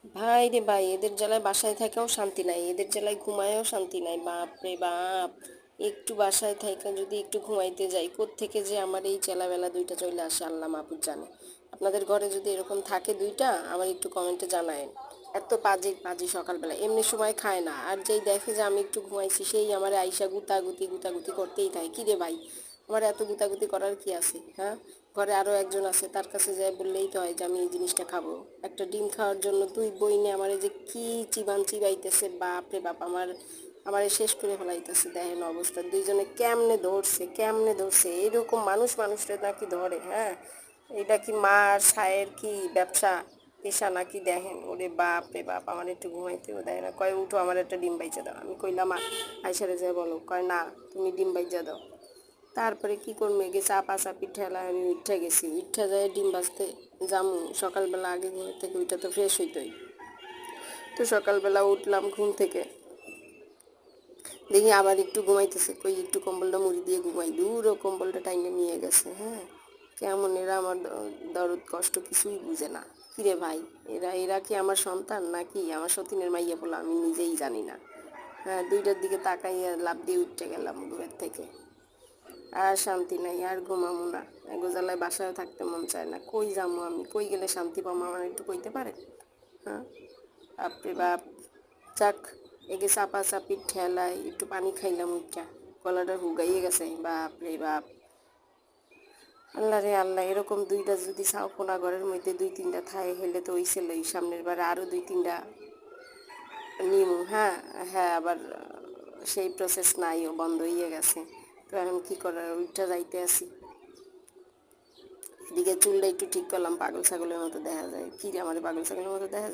ভাই রে ভাই, এদের জ্বালায় বাসায় থেকেও শান্তি নাই, এদের জ্বালায় ঘুমায়ও শান্তি নাই। বাপ রে বাপ, একটু বাসায় থেকে যদি একটু ঘুমাইতে যাই, কোত্থেকে যে আমার এই চেলাবেলা দুইটা চলে আসে আল্লাহ মাহবুব জানে। আপনাদের ঘরে যদি এরকম থাকে দুইটা, আমার একটু কমেন্টে জানায়েন। এত পাজি পাজি সকালবেলা, এমনি সময় খায় না, আর যেই দেখে যে আমি একটু ঘুমাইছি সেই আমার আইসা গুতাগুতি গুতাগুতি করতেই থাকে। কী রে ভাই, আমার এত গুতাগুতি করার কি আছে? হ্যাঁ, ঘরে আরও একজন আছে, তার কাছে যাই বললেই তো হয় যে আমি এই জিনিসটা খাবো। একটা ডিম খাওয়ার জন্য দুই বইনে আমার যে কি চিবান চিবাইতেছে, বাপ রে বাপ, আমার শেষ করে ফেলাইতেছে। দেখেন অবস্থা, দুইজনে কেমনে ধরছে, কেমনে ধরছে, এরকম মানুষরে নাকি ধরে? হ্যাঁ, এটা কি মার সায়ের কি ব্যবসা পেশা নাকি? দেখেন ওরে বাপ রে বাপ, আমার একটু ঘুমাইতেও দেয় না। কয় উঠো, আমার একটা ডিম বাইচা দাও। আমি কইলাম আইসারে যায় বলো, কয় না তুমি ডিম বাইচা দাও। তারপরে কি করবে, গে চাপা চাপি ঠেলায় আমি উঠে গেছি, উঠে যায় ডিম ভাজতে জামু। সকালবেলা আগে ঘুম থেকে উঠে তো ফ্রেশ হইতোই। তো সকালবেলা উঠলাম ঘুম থেকে, দেখি আবার একটু ঘুমাইতেছে, কই একটু কম্বলটা মুড়ি দিয়ে ঘুমাই, দূর ও কম্বলটা টাইনে নিয়ে গেছে। হ্যাঁ, কেমন এরা আমার দরদ কষ্ট কিছুই বুঝে না। কিরে ভাই, এরা কি আমার সন্তান নাকি আমার সতীনের মাইয়া বলে আমি নিজেই জানি না। হ্যাঁ, দুইটার দিকে তাকাইয়া লাফ দিয়ে উঠতে গেলাম ঘুমের থেকে। আর শান্তি নাই, আর ঘুমামো না। গোজালায় বাসায় থাকতে মন চায় না। কই যাবো আমি, কই গেলে শান্তি পাবো, আমার একটু কইতে পারেন? হ্যাঁ, বাপরে বাপ। যাক, একে চাপা চাপি ঠেলায় একটু পানি খাইলাম, উঠটা গলাটা হুগাইয়ে গেছে। বাপরে বাপ, আল্লাহ রে আল্লাহ, এরকম দুইটা যদি সাউফোনা ঘরের মধ্যে দুই তিনটা থায় হেলে তো ওই ছিল, এই সামনের বারে আরও দুই তিনটা নিমু। হ্যাঁ, হ্যাঁ, আবার সেই প্রসেস নাই, ও বন্ধ হয়ে গেছে। তো এখন কী করার, উঠটা যাইতে আসি। এদিকে চুলটা একটু ঠিক করলাম, পাগল ছাগলের মতো দেখা যায়। কি রে, আমার পাগল ছাগলের মতো দেখা যায়?